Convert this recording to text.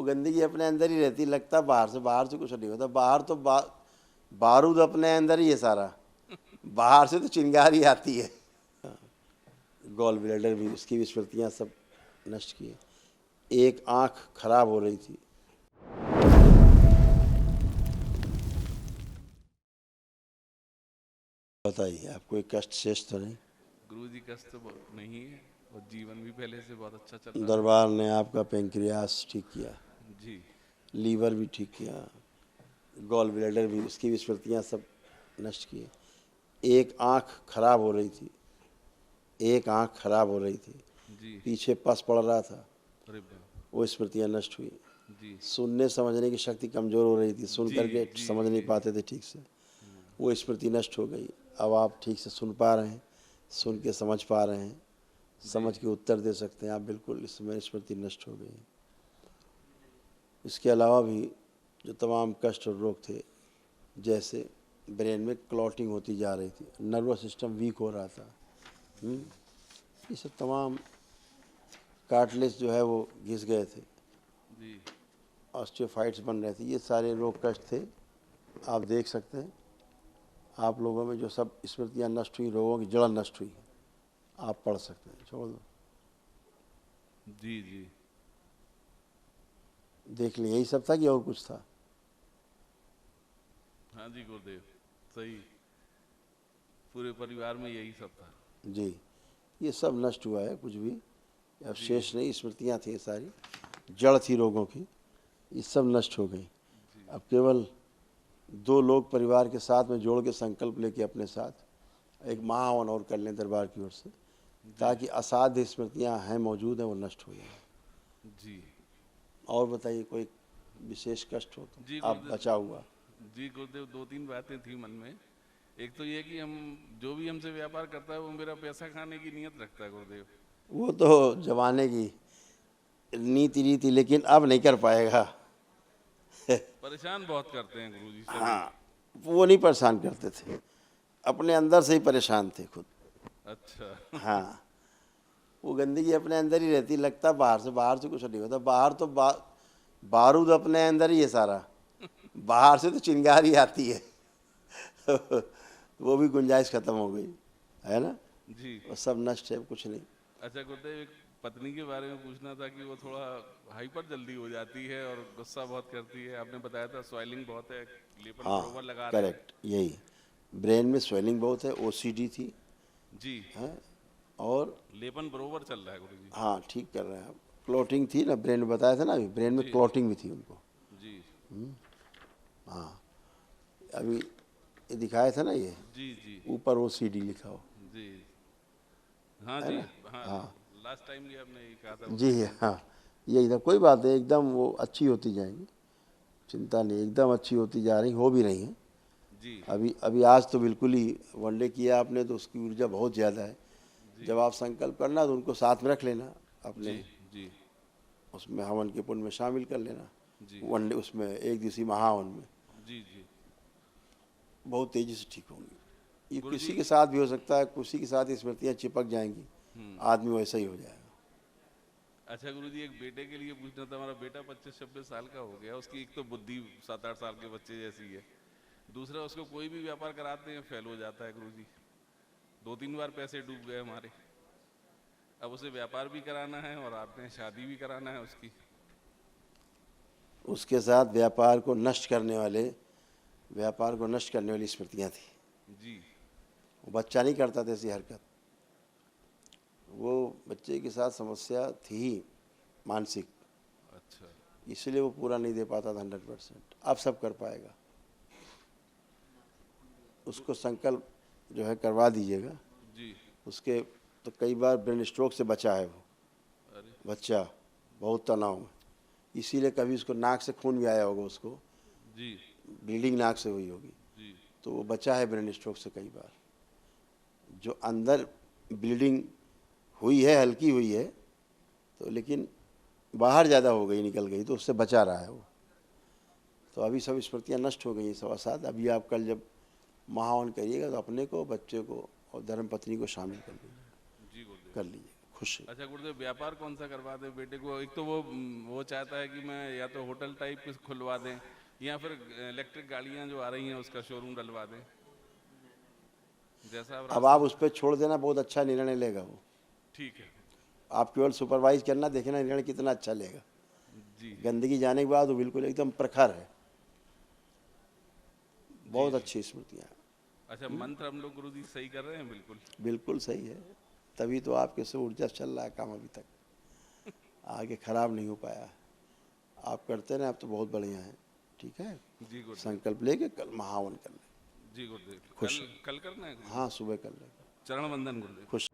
वो गंदगी अपने अंदर ही रहती, लगता बाहर से कुछ नहीं होता। बाहर तो बारूद अपने अंदर ही है सारा, बाहर से तो चिंगारी आती है। गॉल ब्लैडर भी, उसकी भी स्मृतियाँ सब नष्ट की। एक आँख खराब हो रही थी। बताइए, आपको एक कष्ट शेष तो नहीं? गुरुजी कष्ट तो नहीं है और जीवन भी पहले से बहुत अच्छा चल रहा दरबार ने आपका पेंक्रियास ठीक किया, है। जी लीवर भी ठीक किया, गॉल ब्लैडर भी, उसकी भी स्मृतियाँ सब नष्ट की। एक आँख खराब हो रही थी, एक आँख खराब हो रही थी, जी। पीछे पस पड़ रहा था, अरे बाप। वो स्मृतियाँ नष्ट हुई। जी सुनने समझने की शक्ति कमज़ोर हो रही थी, सुन जी करके जी समझ नहीं जी। पाते थे ठीक से, वो स्मृति नष्ट हो गई। अब आप ठीक से सुन पा रहे हैं, सुन के समझ पा रहे हैं, समझ के उत्तर दे सकते हैं आप। बिल्कुल इस समय स्मृति नष्ट हो गई। इसके अलावा भी जो तमाम कष्ट और रोग थे, जैसे ब्रेन में क्लॉटिंग होती जा रही थी, नर्वस सिस्टम वीक हो रहा था, ये सब तमाम कार्टिलेज जो है वो घिस गए थे, जी ऑस्टियोफाइट्स बन रहे थे, ये सारे रोग कष्ट थे। आप देख सकते हैं आप लोगों में जो सब स्मृतियाँ नष्ट हुई, रोगों की जड़ नष्ट हुई, आप पढ़ सकते हैं। छोड़ दो, जी जी। देख लें, यही सब था कि और कुछ था? हाँ जी गुरुदेव, सही। पूरे परिवार में यही सब था। जी, ये सब नष्ट हुआ है, कुछ भी अब जी शेष नहीं। स्मृतियाँ थी सारी, जड़ थी रोगों की, ये सब नष्ट हो गई। जी अब केवल 2 लोग परिवार के साथ में जोड़ के संकल्प लेके अपने साथ एक महाहवन और कर लें दरबार की ओर से, जी ताकि असाध्य स्मृतियाँ हैं, मौजूद हैं, वो नष्ट हो जाए। जी और बताइए, कोई विशेष कष्ट हो तो जी आप गुरुदेव। बचा हुआ? जी गुरुदेव, 2-3 बातें थी मन में। एक तो ये कि हम जो भी हमसे व्यापार करता है वो मेरा पैसा खाने की नीयत रखता है गुरुदेव। वो तो जमाने की नीति रीति, लेकिन अब नहीं कर पाएगा। परेशान बहुत करते हैं गुरुजी सभी। हाँ, वो नहीं परेशान करते थे, अपने अंदर से ही परेशान थे खुद। अच्छा हाँ, वो गंदगी अपने अंदर ही रहती, लगता बाहर से कुछ नहीं होता। बाहर तो बारूद अपने अंदर ही है सारा, बाहर से तो चिंगारी आती है। वो भी गुंजाइश खत्म हो गई है ना, जी। वो सब नष्ट है, कुछ नहीं। अच्छा गुरुदेव, एक पत्नी के बारे में पूछना था कि वो थोड़ा हाइपर जल्दी हो जाती है और गुस्सा बहुत करती है। आपने बताया था स्वेलिंग बहुत है, लेपन हाँ, बरोबर लगा रहे हैं। करेक्ट, यही ब्रेन में स्वेलिंग बहुत है, ओसीडी थी, जी। हैं, और लेपन बरोबर चल रहा है गुरुजी। हाँ, ठीक कर रहे हैं आप। क्लॉटिंग थी ना ब्रेन में, बताया था ना अभी, ब्रेन में जी क्लॉटिंग भी थी उनको। जी हाँ, अभी ये दिखाया था ना, ये जी जी ऊपर ओसीडी लिखा हो, जी। हाँ है जी। ना? हाँ, हाँ लास्ट टाइम भी आपने यही कहा था वो जी, सेशन पे। हाँ, यही था। कोई बात नहीं, एकदम वो अच्छी होती जाएंगी, चिंता नहीं, एकदम अच्छी होती जा रही, हो भी रही हैं। जी अभी अभी आज तो बिल्कुल ही वनडे किया आपने, तो उसकी ऊर्जा बहुत ज़्यादा है। जी जब आप संकल्प करना तो उनको साथ में रख लेना जी अपने, जी उसमें हवन के पुण्य में शामिल कर लेना, जी वनडे उसमें एक दिवसीय महाहवन में, जी जी। बहुत तेज़ी से ठीक होंगी। ये गुरुजी। किसी के साथ भी हो सकता है, किसी के साथ स्मृतियाँ चिपक जाएंगी, हम्म। आदमी वैसा ही हो जाएगा। अच्छा गुरुजी, एक बेटे के लिए पूछना था। हमारा बेटा 25-26 साल का हो गया। उसकी एक तो बुद्धि 7-8 साल के बच्चे जैसी है। दूसरा, उसको कोई भी व्यापार कराते हैं फेल हो जाता है गुरुजी। 2-3 बार पैसे डूब गए हमारे। अब उसे व्यापार भी कराना है और आपने शादी भी कराना है उसकी। उसके साथ व्यापार को नष्ट करने वाली स्मृतियाँ थी। जी वो बच्चा नहीं करता था ऐसी हरकत, वो बच्चे के साथ समस्या थी ही, मानसिक, अच्छा। इसलिए वो पूरा नहीं दे पाता था 100%। अब सब कर पाएगा। उसको संकल्प जो है करवा दीजिएगा। जी। उसके तो कई बार ब्रेन स्ट्रोक से बचा है वो अरे। बच्चा, बहुत तनाव में, इसीलिए कभी उसको नाक से खून भी आया होगा, उसको जी ब्लीडिंग नाक से हुई होगी, जी तो वो बचा है ब्रेन स्ट्रोक से कई बार। जो अंदर ब्लीडिंग हुई है, हल्की हुई है तो, लेकिन बाहर ज़्यादा हो गई, निकल गई, तो उससे बचा रहा है वो। तो अभी सब स्मृतियाँ नष्ट हो गई 7.25। अभी आप कल जब महावन करिएगा तो अपने को, बच्चे को और धर्मपत्नी को शामिल कर लीजिए, जी गुरुदेव। कर लीजिए। खुश है। अच्छा गुरुदेव, व्यापार कौन सा करवा दें बेटे को? एक तो वो चाहता है कि मैं या तो होटल टाइप कुछ खुलवा दें या फिर इलेक्ट्रिक गाड़ियां जो आ रही हैं उसका शोरूम डलवा दें, जैसा आप अब आप रास्ता। उस पर छोड़ देना, बहुत अच्छा निर्णय लेगा वो। ठीक है आप केवल सुपरवाइज करना, देखना निर्णय कितना अच्छा लेगा। जी गंदगी जाने के बाद वो बिल्कुल एकदम प्रखर है, बहुत अच्छी स्मृतियाँ। अच्छा, मंत्र हम लोग गुरुजी सही कर रहे हैं? बिल्कुल बिल्कुल सही है, तभी तो आपके से ऊर्जा चल रहा है काम अभी तक, आगे खराब नहीं हो पाया। आप करते रहे, आप तो बहुत बढ़िया है। ठीक है, जी गुरुदेव। संकल्प लेके कल महावन कर ले। जी गुरुदेव, खुश कल करना है गुरुदेव? हाँ, सुबह कर ले। चरण वंदन गुरुदेव। खुश।